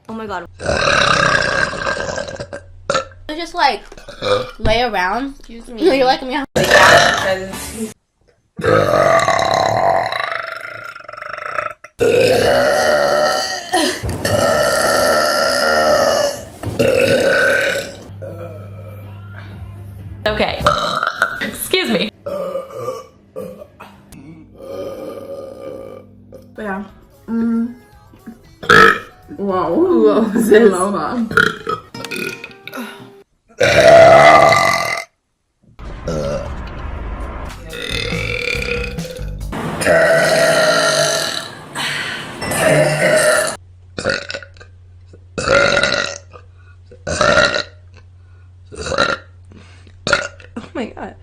Oh my god. Just like lay around. Excuse me. You're like me. Okay. Excuse me. Yeah. Wow. What was this? Oh my god.